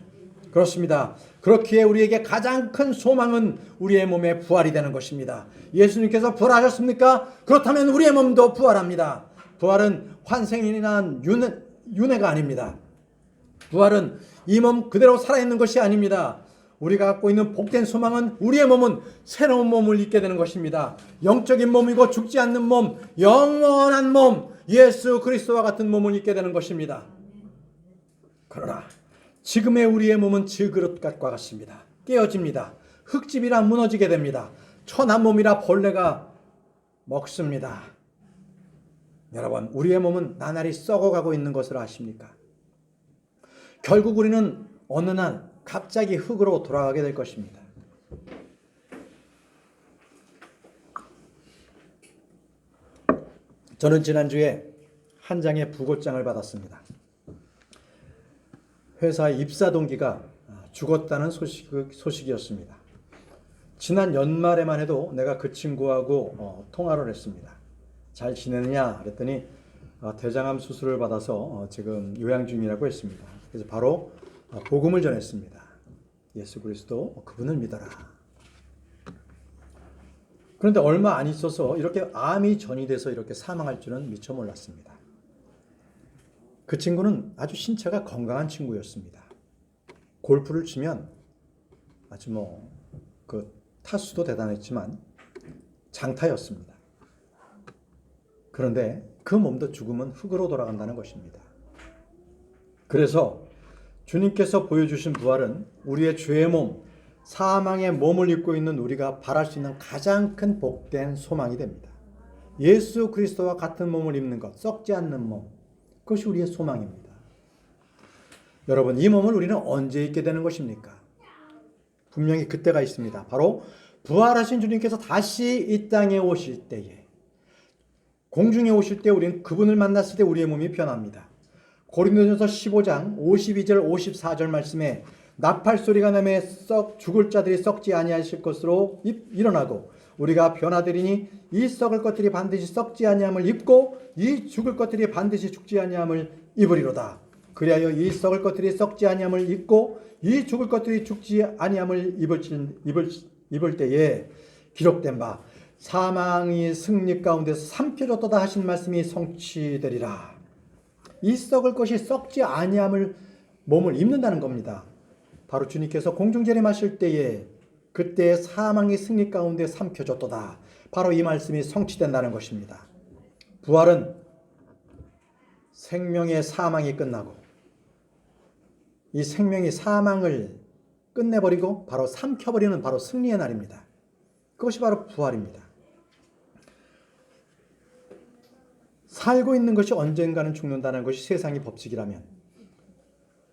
그렇습니다. 그렇기에 우리에게 가장 큰 소망은 우리의 몸의 부활이 되는 것입니다. 예수님께서 부활하셨습니까? 그렇다면 우리의 몸도 부활합니다. 부활은 환생이나 윤회가 아닙니다. 부활은 이 몸 그대로 살아있는 것이 아닙니다. 우리가 갖고 있는 복된 소망은 우리의 몸은 새로운 몸을 입게 되는 것입니다. 영적인 몸이고 죽지 않는 몸, 영원한 몸, 예수 그리스도와 같은 몸을 입게 되는 것입니다. 그러나 지금의 우리의 몸은 질그릇과 같습니다. 깨어집니다. 흙집이라 무너지게 됩니다. 천한 몸이라 벌레가 먹습니다. 여러분, 우리의 몸은 나날이 썩어가고 있는 것을 아십니까? 결국 우리는 어느 날 갑자기 흙으로 돌아가게 될 것입니다. 저는 지난주에 한 장의 부고장을 받았습니다. 회사 입사 동기가 죽었다는 소식이었습니다. 지난 연말에만 해도 내가 그 친구하고 통화를 했습니다. 잘 지내느냐 그랬더니 대장암 수술을 받아서 지금 요양 중이라고 했습니다. 그래서 바로 복음을 전했습니다. 예수 그리스도 그분을 믿어라. 그런데 얼마 안 있어서 이렇게 암이 전이돼서 이렇게 사망할 줄은 미처 몰랐습니다. 그 친구는 아주 신체가 건강한 친구였습니다. 골프를 치면 아주 그 타수도 대단했지만 장타였습니다. 그런데 그 몸도 죽으면 흙으로 돌아간다는 것입니다. 그래서 주님께서 보여주신 부활은 우리의 죄의 몸, 사망의 몸을 입고 있는 우리가 바랄 수 있는 가장 큰 복된 소망이 됩니다. 예수 그리스도와 같은 몸을 입는 것, 썩지 않는 몸, 그것이 우리의 소망입니다. 여러분, 이 몸을 우리는 언제 입게 되는 것입니까? 분명히 그때가 있습니다. 바로 부활하신 주님께서 다시 이 땅에 오실 때에, 공중에 오실 때 우리는 그분을 만났을 때 우리의 몸이 변합니다. 고린도전서 15장 52절 54절 말씀에 나팔 소리가 나매 죽을 자들이 썩지 아니하실 것으로 일어나고 우리가 변화되리니 이 썩을 것들이 반드시 썩지 아니함을 입고 이 죽을 것들이 반드시 죽지 아니함을 입으리로다. 그리하여 이 썩을 것들이 썩지 아니함을 입고 이 죽을 것들이 죽지 아니함을 입을 때에 기록된 바 사망이 승리 가운데서 삼켜졌도다 하신 말씀이 성취되리라. 이 썩을 것이 썩지 아니함을 몸을 입는다는 겁니다. 바로 주님께서 공중재림하실 때에 그때 사망이 승리 가운데 삼켜졌도다. 바로 이 말씀이 성취된다는 것입니다. 부활은 생명의 사망이 끝나고 이 생명이 사망을 끝내버리고 바로 삼켜버리는 바로 승리의 날입니다. 그것이 바로 부활입니다. 살고 있는 것이 언젠가는 죽는다는 것이 세상의 법칙이라면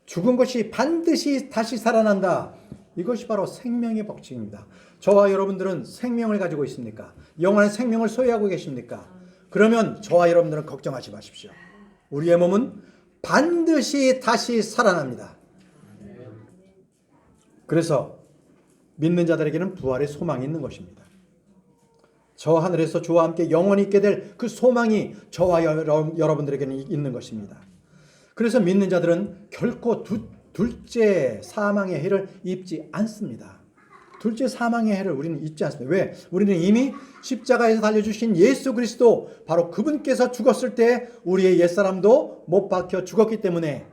죽은 것이 반드시 다시 살아난다. 이것이 바로 생명의 법칙입니다. 저와 여러분들은 생명을 가지고 있습니까? 영원한 생명을 소유하고 계십니까? 그러면 저와 여러분들은 걱정하지 마십시오. 우리의 몸은 반드시 다시 살아납니다. 그래서 믿는 자들에게는 부활의 소망이 있는 것입니다. 저 하늘에서 주와 함께 영원히 있게 될 그 소망이 저와 여러분들에게는 있는 것입니다. 그래서 믿는 자들은 결코 둘째 사망의 해를 입지 않습니다. 둘째 사망의 해를 우리는 입지 않습니다. 왜? 우리는 이미 십자가에서 달려주신 예수 그리스도 바로 그분께서 죽었을 때 우리의 옛사람도 못 박혀 죽었기 때문에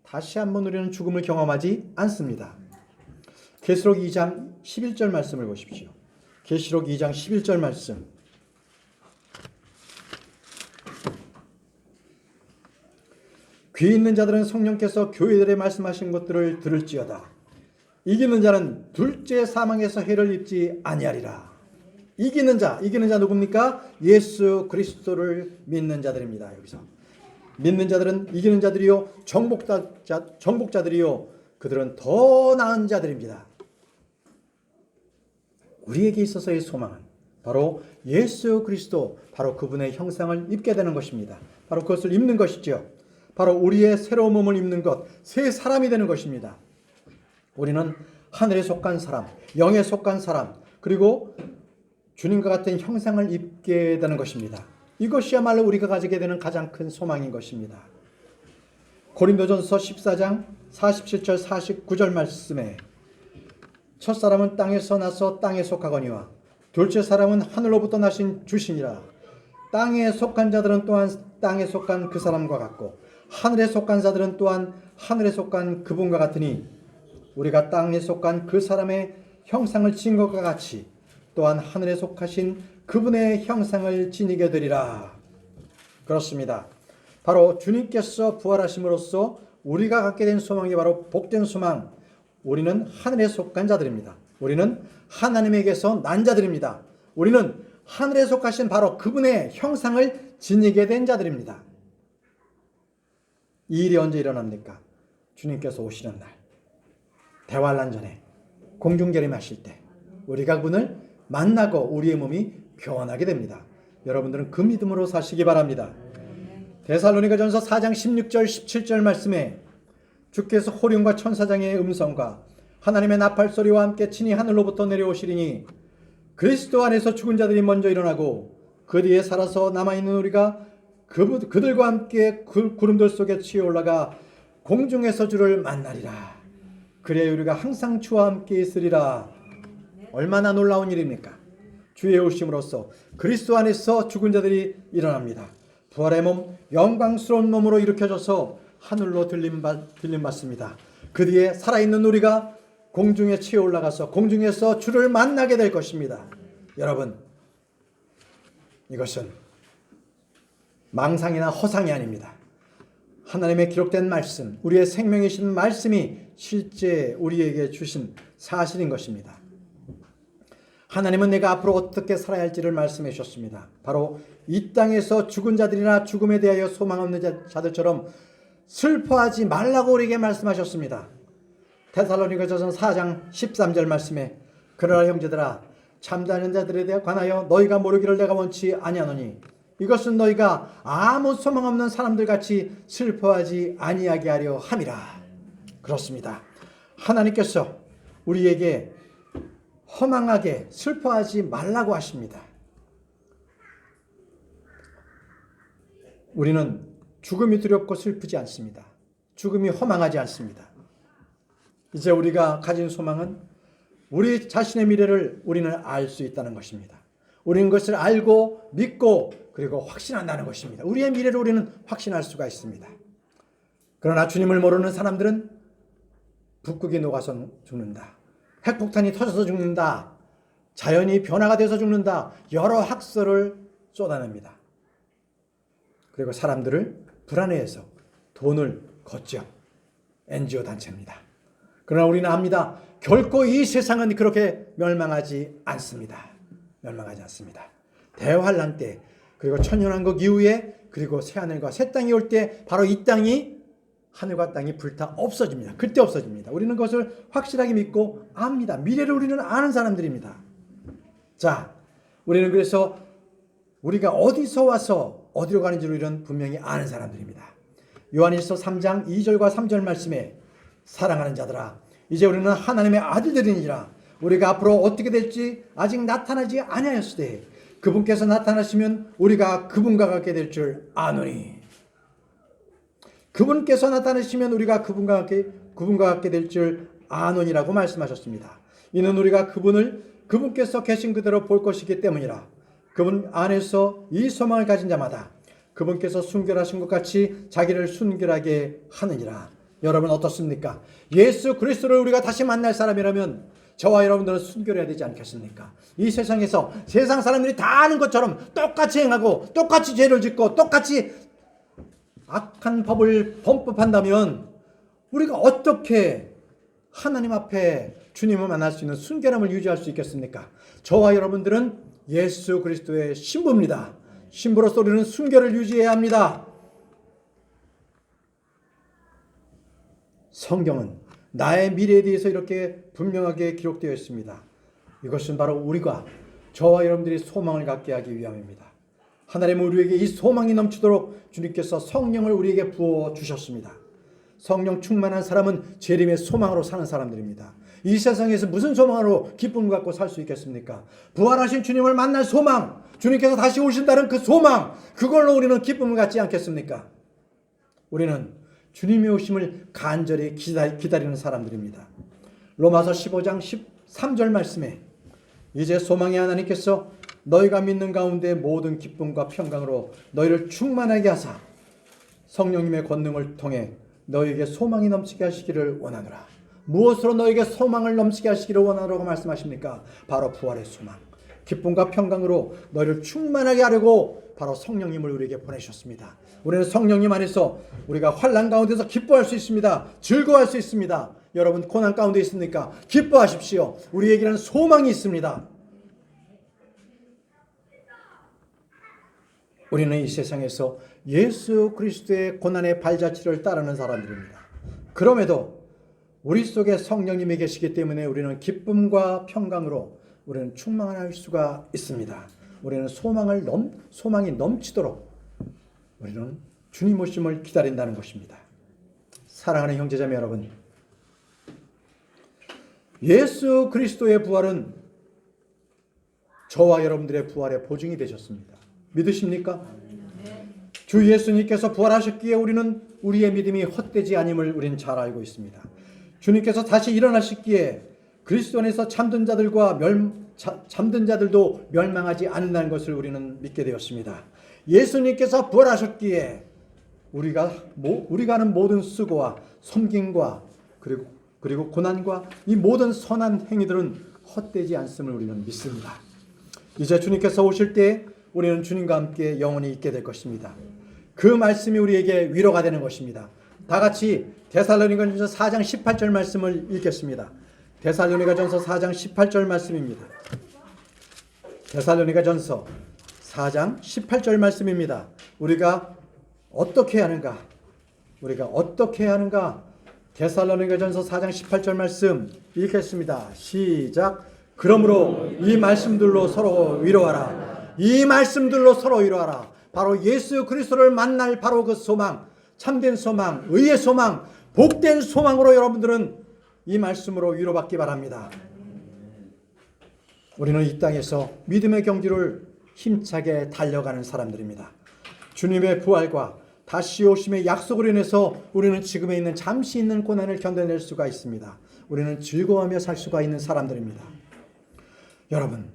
다시 한번 우리는 죽음을 경험하지 않습니다. 계시록 2장 11절 말씀을 보십시오. 계시록 2장 11절 말씀. 귀 있는 자들은 성령께서 교회들에 말씀하신 것들을 들을지어다. 이기는 자는 둘째 사망에서 해를 입지 아니하리라. 이기는 자 누굽니까? 예수 그리스도를 믿는 자들입니다. 여기서 믿는 자들은 이기는 자들이요 정복자들이요 그들은 더 나은 자들입니다. 우리에게 있어서의 소망은 바로 예수 그리스도, 바로 그분의 형상을 입게 되는 것입니다. 바로 그것을 입는 것이죠. 바로 우리의 새로운 몸을 입는 것, 새 사람이 되는 것입니다. 우리는 하늘에 속한 사람, 영에 속한 사람, 그리고 주님과 같은 형상을 입게 되는 것입니다. 이것이야말로 우리가 가지게 되는 가장 큰 소망인 것입니다. 고린도전서 14장 47절 49절 말씀에 첫사람은 땅에서 나서 땅에 속하거니와 둘째 사람은 하늘로부터 나신 주시니라. 땅에 속한 자들은 또한 땅에 속한 그 사람과 같고 하늘에 속한 자들은 또한 하늘에 속한 그분과 같으니 우리가 땅에 속한 그 사람의 형상을 지닌 것과 같이 또한 하늘에 속하신 그분의 형상을 지니게 되리라. 그렇습니다. 바로 주님께서 부활하심으로써 우리가 갖게 된 소망이 바로 복된 소망. 우리는 하늘에 속한 자들입니다. 우리는 하나님에게서 난 자들입니다. 우리는 하늘에 속하신 바로 그분의 형상을 지니게 된 자들입니다. 이 일이 언제 일어납니까? 주님께서 오시는 날, 대환란 전에 공중재림하실 때 우리가 그분을 만나고 우리의 몸이 변하게 됩니다. 여러분들은 그 믿음으로 사시기 바랍니다. 데살로니가전서 4장 16절 17절 말씀에 주께서 호령과 천사장의 음성과 하나님의 나팔 소리와 함께 친히 하늘로부터 내려오시리니 그리스도 안에서 죽은 자들이 먼저 일어나고 그 뒤에 살아서 남아있는 우리가 그들과 함께 구름들 속에 치어 올라가 공중에서 주를 만나리라. 그래야 우리가 항상 주와 함께 있으리라. 얼마나 놀라운 일입니까? 주의 오심으로써 그리스도 안에서 죽은 자들이 일어납니다. 부활의 몸, 영광스러운 몸으로 일으켜져서 하늘로 들림받습니다. 그 뒤에 살아있는 우리가 공중에 치어 올라가서 공중에서 주를 만나게 될 것입니다. 여러분, 이것은 망상이나 허상이 아닙니다. 하나님의 기록된 말씀, 우리의 생명이신 말씀이 실제 우리에게 주신 사실인 것입니다. 하나님은 내가 앞으로 어떻게 살아야 할지를 말씀해 주셨습니다. 바로 이 땅에서 죽은 자들이나 죽음에 대하여 소망 없는 자들처럼 슬퍼하지 말라고 우리에게 말씀하셨습니다. 데살로니가전서 4장 13절 말씀에 그러나 형제들아 참다는 자들에 대해 관하여 너희가 모르기를 내가 원치 아니하노니 이것은 너희가 아무 소망 없는 사람들 같이 슬퍼하지 아니하게 하려 함이라. 그렇습니다. 하나님께서 우리에게 허망하게 슬퍼하지 말라고 하십니다. 우리는 죽음이 두렵고 슬프지 않습니다. 죽음이 허망하지 않습니다. 이제 우리가 가진 소망은 우리 자신의 미래를 우리는 알 수 있다는 것입니다. 우리는 그것을 알고 믿고 그리고 확신한다는 것입니다. 우리의 미래를 우리는 확신할 수가 있습니다. 그러나 주님을 모르는 사람들은 북극이 녹아서 죽는다. 핵폭탄이 터져서 죽는다. 자연이 변화가 돼서 죽는다. 여러 학설을 쏟아냅니다. 그리고 사람들을 불안해해서 돈을 걷죠. NGO 단체입니다. 그러나 우리는 압니다. 결코 이 세상은 그렇게 멸망하지 않습니다. 멸망하지 않습니다. 대환란 때 그리고 천년왕국 이후에 그리고 새하늘과 새 땅이 올 때 바로 이 땅이 하늘과 땅이 불타 없어집니다. 그때 없어집니다. 우리는 그것을 확실하게 믿고 압니다. 미래를 우리는 아는 사람들입니다. 자, 우리는 그래서 우리가 어디서 와서 어디로 가는지를 우리는 분명히 아는 사람들입니다. 요한일서 3장 2절과 3절 말씀에 사랑하는 자들아 이제 우리는 하나님의 아들들이니라. 우리가 앞으로 어떻게 될지 아직 나타나지 아니하였으되 그분께서 나타나시면 우리가 그분과 같게 될 줄 아노니. 그분께서 나타나시면 우리가 그분과 같게 될 줄 아노니라고 말씀하셨습니다. 이는 우리가 그분께서 계신 그대로 볼 것이기 때문이라. 그분 안에서 이 소망을 가진 자마다 그분께서 순결하신 것 같이 자기를 순결하게 하느니라. 여러분 어떻습니까? 예수 그리스도를 우리가 다시 만날 사람이라면 저와 여러분들은 순결해야 되지 않겠습니까? 이 세상에서 세상 사람들이 다 아는 것처럼 똑같이 행하고 똑같이 죄를 짓고 똑같이 악한 법을 범법한다면 우리가 어떻게 하나님 앞에 주님을 만날 수 있는 순결함을 유지할 수 있겠습니까? 저와 여러분들은 예수 그리스도의 신부입니다. 신부로서 우리는 순결을 유지해야 합니다. 성경은 나의 미래에 대해서 이렇게 분명하게 기록되어 있습니다. 이것은 바로 우리가 저와 여러분들이 소망을 갖게 하기 위함입니다. 하나님은 우리에게 이 소망이 넘치도록 주님께서 성령을 우리에게 부어 주셨습니다. 성령 충만한 사람은 재림의 소망으로 사는 사람들입니다. 이 세상에서 무슨 소망으로 기쁨을 갖고 살 수 있겠습니까? 부활하신 주님을 만날 소망, 주님께서 다시 오신다는 그 소망, 그걸로 우리는 기쁨을 갖지 않겠습니까? 우리는 주님의 오심을 간절히 기다리는 사람들입니다. 로마서 15장 13절 말씀에 이제 소망의 하나님께서 너희가 믿는 가운데 모든 기쁨과 평강으로 너희를 충만하게 하사 성령님의 권능을 통해 너희에게 소망이 넘치게 하시기를 원하노라. 무엇으로 너희에게 소망을 넘치게 하시기를 원하노라고 말씀하십니까? 바로 부활의 소망, 기쁨과 평강으로 너희를 충만하게 하려고 바로 성령님을 우리에게 보내셨습니다. 우리는 성령님 안에서 우리가 환난 가운데서 기뻐할 수 있습니다. 즐거워할 수 있습니다. 여러분 고난 가운데 있습니까? 기뻐하십시오. 우리에게는 소망이 있습니다. 우리는 이 세상에서 예수 그리스도의 고난의 발자취를 따르는 사람들입니다. 그럼에도 우리 속에 성령님이 계시기 때문에 우리는 기쁨과 평강으로 우리는 충만할 수가 있습니다. 우리는 소망이 넘치도록 우리는 주님 오심을 기다린다는 것입니다. 사랑하는 형제자매 여러분, 예수 그리스도의 부활은 저와 여러분들의 부활의 보증이 되셨습니다. 믿으십니까? 주 예수님께서 부활하셨기에 우리는 우리의 믿음이 헛되지 아님을 우리는 잘 알고 있습니다. 주님께서 다시 일어나셨기에 그리스도 안에서 잠든 자들도 멸망하지 않는다는 것을 우리는 믿게 되었습니다. 예수님께서 부활하셨기에 우리가 하는 모든 수고와 섬김과 그리고 고난과 이 모든 선한 행위들은 헛되지 않음을 우리는 믿습니다. 이제 주님께서 오실 때 우리는 주님과 함께 영원히 있게 될 것입니다. 그 말씀이 우리에게 위로가 되는 것입니다. 다 같이 데살로니가전서 4장 18절 말씀을 읽겠습니다. 데살로니가전서 4장 18절 말씀입니다. 데살로니가전서 4장 18절 말씀입니다. 우리가 어떻게 하는가? 데살로니가전서 4장 18절 말씀 읽겠습니다. 시작. 그러므로 이 말씀들로 서로 위로하라. 바로 예수 그리스도를 만날 바로 그 소망, 참된 소망, 의의 소망, 복된 소망으로 여러분들은 이 말씀으로 위로받기 바랍니다. 우리는 이 땅에서 믿음의 경주를 힘차게 달려가는 사람들입니다. 주님의 부활과 다시 오심의 약속으로 인해서 우리는 지금에 있는 잠시 있는 고난을 견뎌낼 수가 있습니다. 우리는 즐거워하며 살 수가 있는 사람들입니다. 여러분,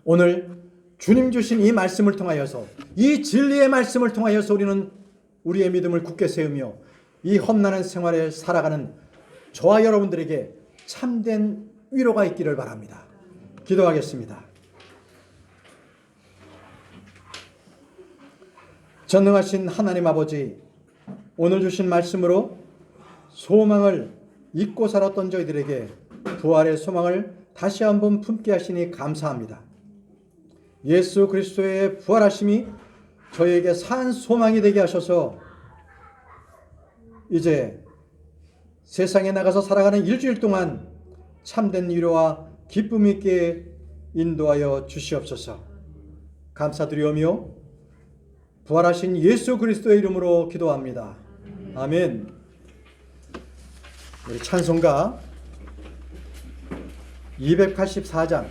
오늘 주님 주신 이 말씀을 통하여서, 이 진리의 말씀을 통하여서 우리는 우리의 믿음을 굳게 세우며 이 험난한 생활을 살아가는 저와 여러분들에게 참된 위로가 있기를 바랍니다. 기도하겠습니다. 전능하신 하나님 아버지, 오늘 주신 말씀으로 소망을 잊고 살았던 저희들에게 부활의 소망을 다시 한번 품게 하시니 감사합니다. 예수 그리스도의 부활하심이 저희에게 산 소망이 되게 하셔서 이제 세상에 나가서 살아가는 일주일 동안 참된 위로와 기쁨 있게 인도하여 주시옵소서. 감사드리오며 부활하신 예수 그리스도의 이름으로 기도합니다. 아멘. 우리 찬송가 284장